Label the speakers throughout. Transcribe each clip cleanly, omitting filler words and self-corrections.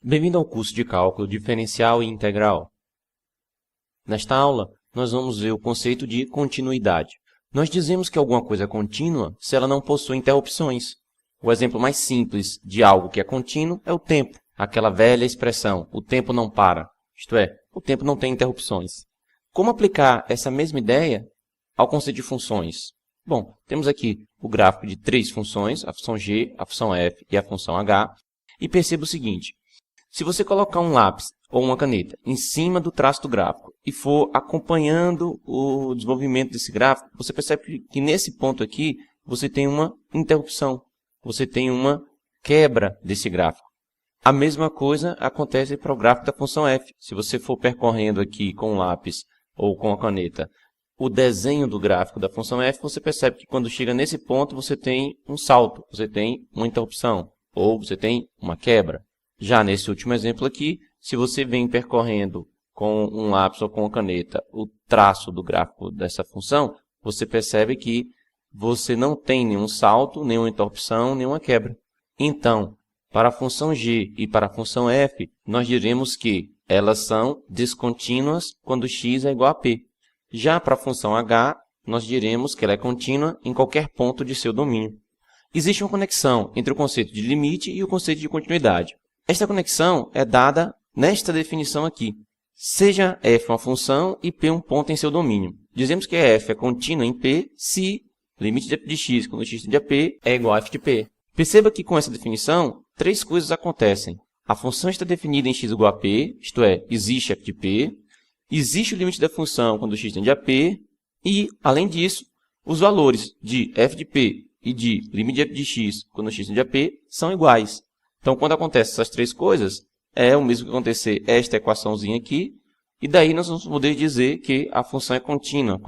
Speaker 1: Bem-vindo ao curso de Cálculo Diferencial e Integral. Nesta aula, nós vamos ver o conceito de continuidade. Nós dizemos que alguma coisa é contínua se ela não possui interrupções. O exemplo mais simples de algo que é contínuo é o tempo, aquela velha expressão, o tempo não para, isto é, o tempo não tem interrupções. Como aplicar essa mesma ideia ao conceito de funções? Bom, temos aqui o gráfico de três funções, a função g, a função f e a função h, e perceba o seguinte: se você colocar um lápis ou uma caneta em cima do traço do gráfico e for acompanhando o desenvolvimento desse gráfico, você percebe que nesse ponto aqui você tem uma interrupção, você tem uma quebra desse gráfico. A mesma coisa acontece para o gráfico da função f. Se você for percorrendo aqui com o lápis ou com a caneta o desenho do gráfico da função f, você percebe que quando chega nesse ponto você tem um salto, você tem uma interrupção ou você tem uma quebra. Já nesse último exemplo aqui, se você vem percorrendo com um lápis ou com uma caneta o traço do gráfico dessa função, você percebe que você não tem nenhum salto, nenhuma interrupção, nenhuma quebra. Então, para a função g e para a função f, nós diremos que elas são descontínuas quando x é igual a p. Já para a função h, nós diremos que ela é contínua em qualquer ponto de seu domínio. Existe uma conexão entre o conceito de limite e o conceito de continuidade. Esta conexão é dada nesta definição aqui. Seja f uma função e p um ponto em seu domínio. Dizemos que f é contínua em p se limite de x quando x tende a p é igual a f de p. Perceba que com essa definição, três coisas acontecem. A função está definida em x igual a p, isto é, existe f de p. Existe o limite da função quando x tende a p. E, além disso, os valores de f de p e de limite de f de x quando x tende a p são iguais. Então, quando acontecem essas três coisas, é o mesmo que acontecer esta equaçãozinha aqui, e daí nós vamos poder dizer que a função é contínua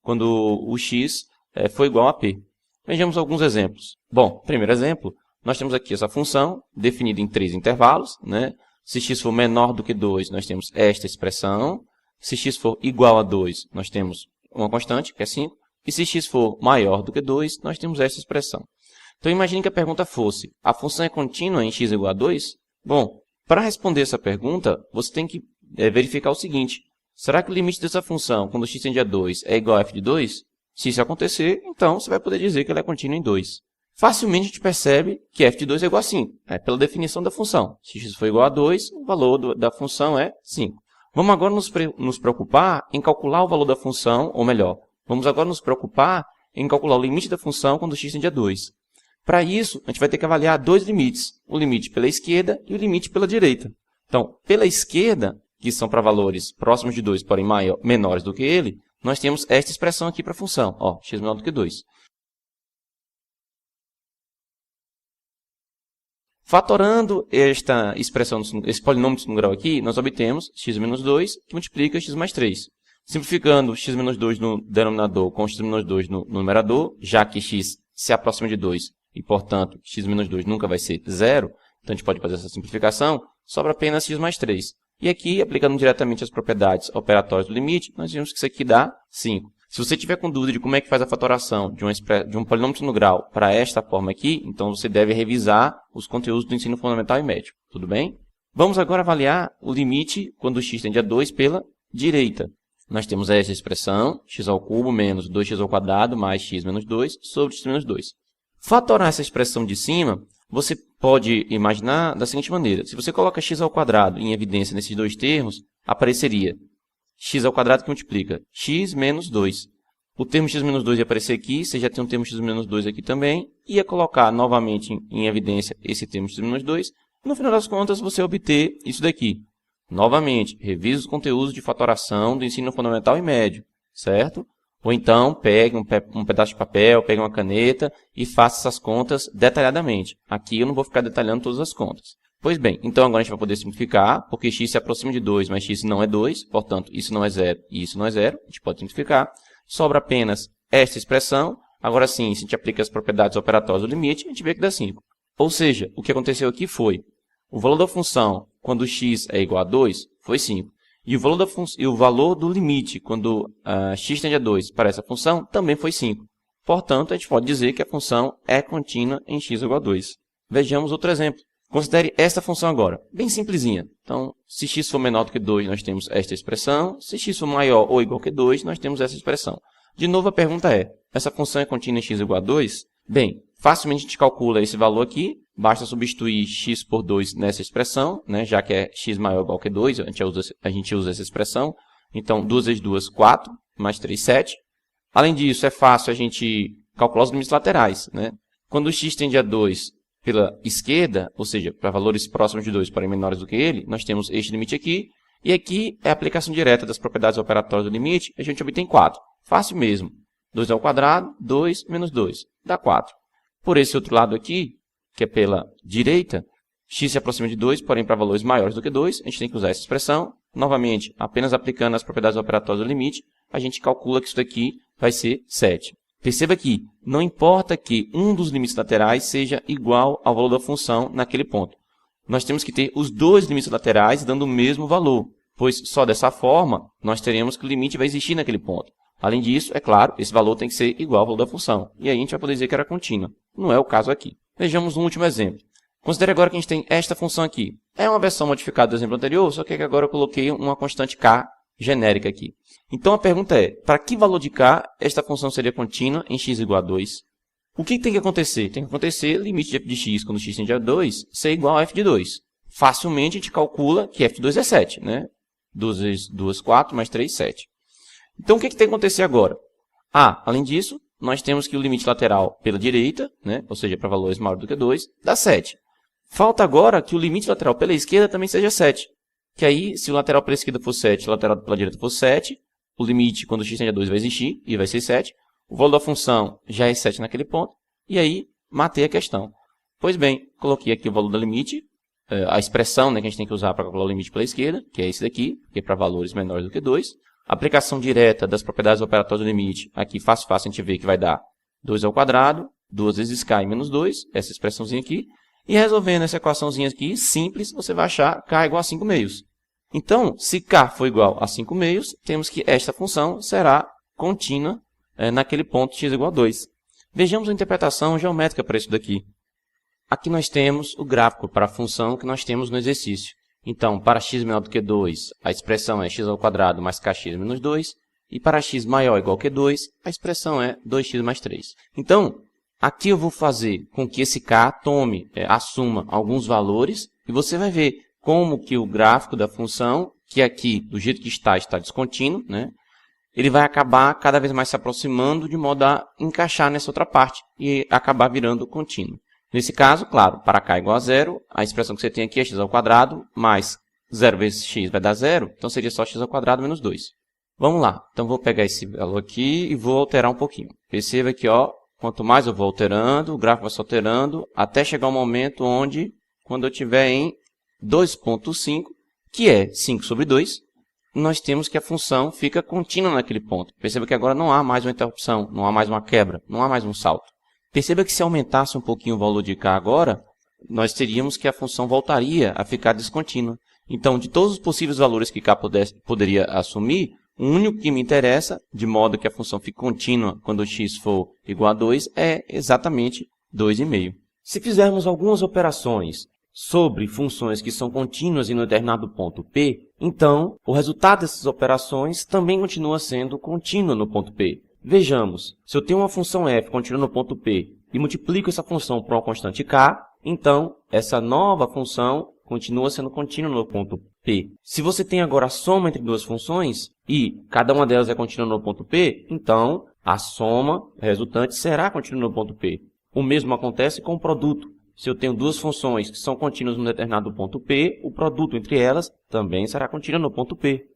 Speaker 1: quando o x for igual a p. Vejamos alguns exemplos. Bom, primeiro exemplo, nós temos aqui essa função definida em três intervalos, né? Se x for menor do que 2, nós temos esta expressão. Se x for igual a 2, nós temos uma constante, que é 5. E se x for maior do que 2, nós temos esta expressão. Então, imagine que a pergunta fosse: a função é contínua em x igual a 2? Bom, para responder essa pergunta, você tem que verificar o seguinte: será que o limite dessa função, quando x tende a 2, é igual a f de 2? Se isso acontecer, então você vai poder dizer que ela é contínua em 2. Facilmente a gente percebe que f de 2 é igual a 5, pela definição da função. Se x for igual a 2, o valor da função é 5. Vamos agora nos preocupar em calcular o valor da função, ou melhor, vamos agora nos preocupar em calcular o limite da função quando x tende a 2. Para isso, a gente vai ter que avaliar dois limites, o limite pela esquerda e o limite pela direita. Então, pela esquerda, que são para valores próximos de 2, porém menores do que ele, nós temos esta expressão aqui para a função, x menor do que 2. Fatorando esta expressão, esse polinômio de segundo grau aqui, nós obtemos x menos 2, que multiplica x mais 3. Simplificando x menos 2 no denominador com x menos 2 no numerador, já que x se aproxima de 2, e, portanto, x menos 2 nunca vai ser 0, então a gente pode fazer essa simplificação, sobra apenas x mais 3. E aqui, aplicando diretamente as propriedades operatórias do limite, nós vemos que isso aqui dá 5. Se você tiver com dúvida de como é que faz a fatoração de um polinômio de segundo grau para esta forma aqui, então você deve revisar os conteúdos do ensino fundamental e médio. Tudo bem? Vamos agora avaliar o limite quando x tende a 2 pela direita. Nós temos esta expressão, x ao cubo menos 2x ao quadrado mais x menos 2 sobre x menos 2. Fatorar essa expressão de cima, você pode imaginar da seguinte maneira: se você coloca x ao quadrado em evidência nesses dois termos, apareceria x ao quadrado que multiplica x menos 2. O termo x menos 2 ia aparecer aqui, você já tem um termo x menos 2 aqui também, ia colocar novamente em evidência esse termo x menos 2, e no final das contas você obter isso daqui. Novamente, revise os conteúdos de fatoração do ensino fundamental e médio, certo? Ou então, pegue um pedaço de papel, pegue uma caneta e faça essas contas detalhadamente. Aqui eu não vou ficar detalhando todas as contas. Pois bem, então agora a gente vai poder simplificar, porque x se aproxima de 2, mas x não é 2, portanto, isso não é 0 e isso não é 0. A gente pode simplificar. Sobra apenas esta expressão. Agora sim, se a gente aplica as propriedades operatórias do limite, a gente vê que dá 5. Ou seja, o que aconteceu aqui foi: o valor da função quando x é igual a 2 foi 5. E o valor do limite quando x tende a 2 para essa função também foi 5. Portanto, a gente pode dizer que a função é contínua em x igual a 2. Vejamos outro exemplo. Considere esta função agora, bem simplesinha. Então, se x for menor do que 2, nós temos esta expressão. Se x for maior ou igual que 2, nós temos essa expressão. De novo, a pergunta é, essa função é contínua em x igual a 2? Bem, facilmente a gente calcula esse valor aqui. Basta substituir x por 2 nessa expressão, né? Já que é x maior ou igual que 2, a gente usa essa expressão. Então, 2 vezes 2, 4, mais 3, 7. Além disso, é fácil a gente calcular os limites laterais, né? Quando o x tende a 2 pela esquerda, ou seja, para valores próximos de 2, porém menores do que ele, nós temos este limite aqui. E aqui é a aplicação direta das propriedades operatórias do limite, a gente obtém 4. Fácil mesmo. 2 ao quadrado, 2 menos 2, dá 4. Por esse outro lado aqui, que é pela direita, x se aproxima de 2, porém para valores maiores do que 2, a gente tem que usar essa expressão. Novamente, apenas aplicando as propriedades operatórias do limite, a gente calcula que isso daqui vai ser 7. Perceba que não importa que um dos limites laterais seja igual ao valor da função naquele ponto. Nós temos que ter os dois limites laterais dando o mesmo valor, pois só dessa forma nós teremos que o limite vai existir naquele ponto. Além disso, é claro, esse valor tem que ser igual ao valor da função. E aí a gente vai poder dizer que era contínua. Não é o caso aqui. Vejamos um último exemplo. Considere agora que a gente tem esta função aqui. É uma versão modificada do exemplo anterior, só que agora eu coloquei uma constante k genérica aqui. Então a pergunta é, para que valor de k esta função seria contínua em x igual a 2? O que tem que acontecer? Tem que acontecer limite de f de x quando x tende a 2 ser igual a f de 2. Facilmente a gente calcula que f de 2 é 7, né? 2 vezes 2, 4, mais 3, 7. Então o que tem que acontecer agora? Além disso, nós temos que o limite lateral pela direita, né? Ou seja, para valores maiores do que 2, dá 7. Falta agora que o limite lateral pela esquerda também seja 7. Que aí, se o lateral pela esquerda for 7 e o lateral pela direita for 7, o limite quando x tende a 2 vai existir e vai ser 7. O valor da função já é 7 naquele ponto. E aí, matei a questão. Pois bem, coloquei aqui o valor do limite, a expressão, né, que a gente tem que usar para calcular o limite pela esquerda, que é esse daqui, que é para valores menores do que 2. Aplicação direta das propriedades operatórias do limite, aqui fácil a gente ver que vai dar 2 ao quadrado, 2 vezes k menos 2, essa expressãozinha aqui. E resolvendo essa equaçãozinha aqui, simples, você vai achar k igual a 5 meios. Então, se k for igual a 5 meios, temos que esta função será contínua naquele ponto x igual a 2. Vejamos a interpretação geométrica para isso daqui. Aqui nós temos o gráfico para a função que nós temos no exercício. Então, para x menor do que 2, a expressão é x ao quadrado mais kx menos 2. E para x maior ou igual que 2, a expressão é 2x mais 3. Então, aqui eu vou fazer com que esse k assuma alguns valores. E você vai ver como que o gráfico da função, que aqui, do jeito que está descontínuo, né? Ele vai acabar cada vez mais se aproximando de modo a encaixar nessa outra parte e acabar virando contínuo. Nesse caso, claro, para k igual a 0, a expressão que você tem aqui é x ao quadrado mais 0 vezes x vai dar 0, então seria só x ao quadrado menos 2. Vamos lá, então vou pegar esse valor aqui e vou alterar um pouquinho. Perceba que, quanto mais eu vou alterando, o gráfico vai se alterando, até chegar um momento onde, quando eu estiver em 2.5, que é 5 sobre 2, nós temos que a função fica contínua naquele ponto. Perceba que agora não há mais uma interrupção, não há mais uma quebra, não há mais um salto. Perceba que se aumentasse um pouquinho o valor de k agora, nós teríamos que a função voltaria a ficar descontínua. Então, de todos os possíveis valores que k poderia assumir, o único que me interessa, de modo que a função fique contínua quando x for igual a 2, é exatamente 2,5. Se fizermos algumas operações sobre funções que são contínuas em um determinado ponto P, então o resultado dessas operações também continua sendo contínuo no ponto P. Vejamos, se eu tenho uma função f contínua no ponto P e multiplico essa função por uma constante k, então essa nova função continua sendo contínua no ponto P. Se você tem agora a soma entre duas funções e cada uma delas é contínua no ponto P, então a soma resultante será contínua no ponto P. O mesmo acontece com o produto. Se eu tenho duas funções que são contínuas num determinado ponto P, o produto entre elas também será contínuo no ponto P.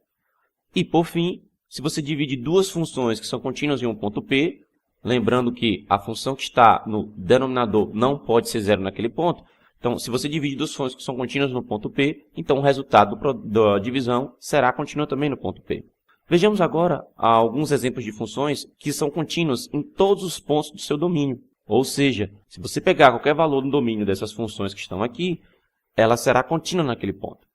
Speaker 1: E, por fim, se você divide duas funções que são contínuas em um ponto P, lembrando que a função que está no denominador não pode ser zero naquele ponto, então, se você divide duas funções que são contínuas no ponto P, então o resultado da divisão será contínuo também no ponto P. Vejamos agora alguns exemplos de funções que são contínuas em todos os pontos do seu domínio. Ou seja, se você pegar qualquer valor no domínio dessas funções que estão aqui, ela será contínua naquele ponto.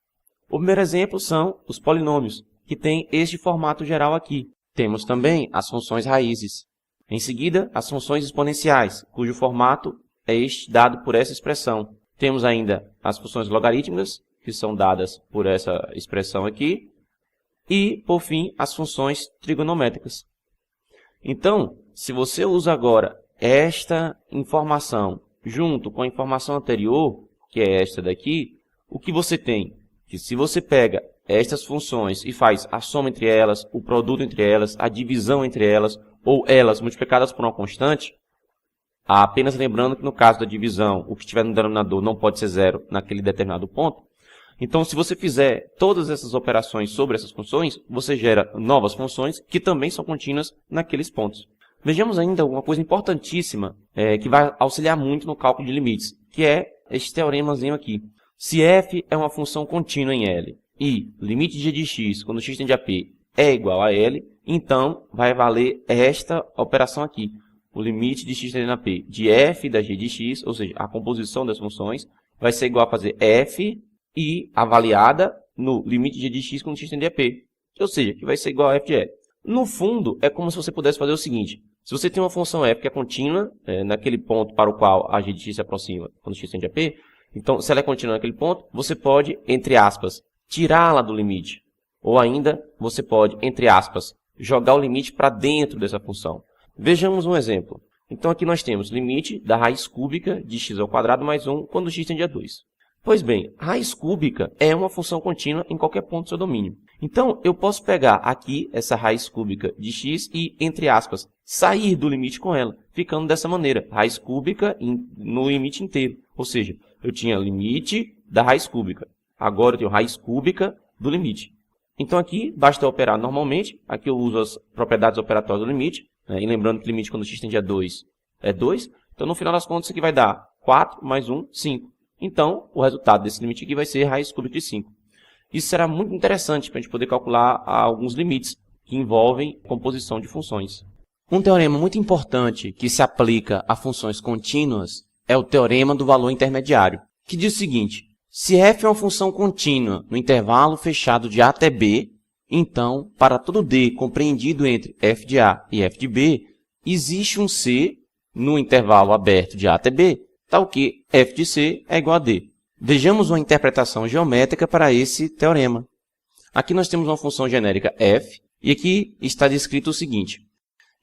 Speaker 1: O primeiro exemplo são os polinômios, que têm este formato geral aqui. Temos também as funções raízes. Em seguida, as funções exponenciais, cujo formato é este dado por essa expressão. Temos ainda as funções logarítmicas, que são dadas por essa expressão aqui. E, por fim, as funções trigonométricas. Então, se você usa agora esta informação junto com a informação anterior, que é esta daqui, o que você tem? Que se você pega estas funções e faz a soma entre elas, o produto entre elas, a divisão entre elas, ou elas multiplicadas por uma constante, apenas lembrando que no caso da divisão, o que estiver no denominador não pode ser zero naquele determinado ponto. Então, se você fizer todas essas operações sobre essas funções, você gera novas funções que também são contínuas naqueles pontos. Vejamos ainda uma coisa importantíssima que vai auxiliar muito no cálculo de limites, que é este teoremazinho aqui. Se f é uma função contínua em L e limite de g de x quando x tende a p é igual a L, então vai valer esta operação aqui. O limite de x tendendo a p de f da g de x, ou seja, a composição das funções, vai ser igual a fazer f e avaliada no limite de g de x quando x tende a p. Ou seja, que vai ser igual a f de L. No fundo, é como se você pudesse fazer o seguinte. Se você tem uma função f que é contínua, naquele ponto para o qual a g de x se aproxima quando x tende a p, então, se ela é contínua naquele ponto, você pode, entre aspas, tirá-la do limite. Ou ainda, você pode, entre aspas, jogar o limite para dentro dessa função. Vejamos um exemplo. Então, aqui nós temos limite da raiz cúbica de x ao quadrado mais 1 quando x tende a 2. Pois bem, raiz cúbica é uma função contínua em qualquer ponto do seu domínio. Então, eu posso pegar aqui essa raiz cúbica de x e, entre aspas, sair do limite com ela, ficando dessa maneira, raiz cúbica no limite inteiro. Ou seja, eu tinha limite da raiz cúbica. Agora eu tenho raiz cúbica do limite. Então aqui, basta operar normalmente. Aqui eu uso as propriedades operatórias do limite. E lembrando que o limite quando x tende a 2 é 2. Então, no final das contas, isso aqui vai dar 4 mais 1, 5. Então, o resultado desse limite aqui vai ser raiz cúbica de 5. Isso será muito interessante para a gente poder calcular alguns limites que envolvem composição de funções. Um teorema muito importante que se aplica a funções contínuas é o teorema do valor intermediário, que diz o seguinte: se f é uma função contínua no intervalo fechado de a até b, então, para todo d compreendido entre f de a e f de b, existe um c no intervalo aberto de a até b, tal que f de c é igual a d. Vejamos uma interpretação geométrica para esse teorema. Aqui nós temos uma função genérica f, e aqui está descrito o seguinte.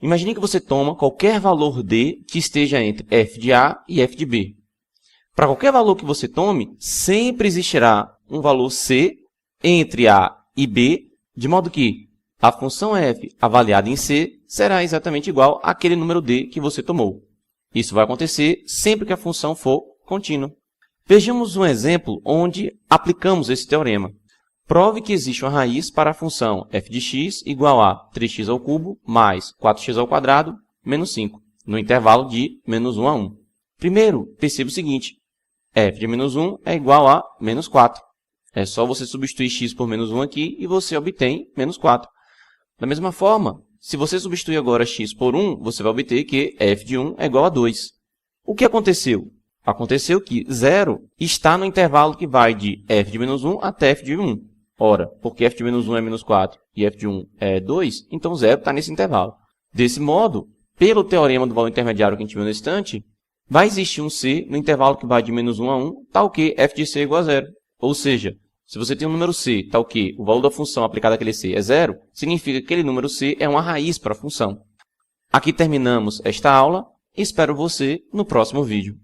Speaker 1: Imagine que você toma qualquer valor d que esteja entre f de a e f de b. Para qualquer valor que você tome, sempre existirá um valor c entre a e b, de modo que a função f avaliada em c será exatamente igual àquele número d que você tomou. Isso vai acontecer sempre que a função for contínua. Vejamos um exemplo onde aplicamos esse teorema. Prove que existe uma raiz para a função f de x igual a 3x ao cubo mais 4x ao quadrado menos 5, no intervalo de menos 1 a 1. Primeiro, perceba o seguinte, f de menos 1 é igual a menos 4. É só você substituir x por menos 1 aqui e você obtém menos 4. Da mesma forma, se você substituir agora x por 1, você vai obter que f de 1 é igual a 2. O que aconteceu? Aconteceu que 0 está no intervalo que vai de f de menos 1 até f de 1. Ora, porque f de menos 1 é menos 4 e f de 1 é 2, então 0 está nesse intervalo. Desse modo, pelo teorema do valor intermediário que a gente viu no instante, vai existir um c no intervalo que vai de menos 1 a 1, tal que f de c é igual a 0. Ou seja, se você tem um número c, tal que o valor da função aplicada àquele c é 0, significa que aquele número c é uma raiz para a função. Aqui terminamos esta aula e espero você no próximo vídeo.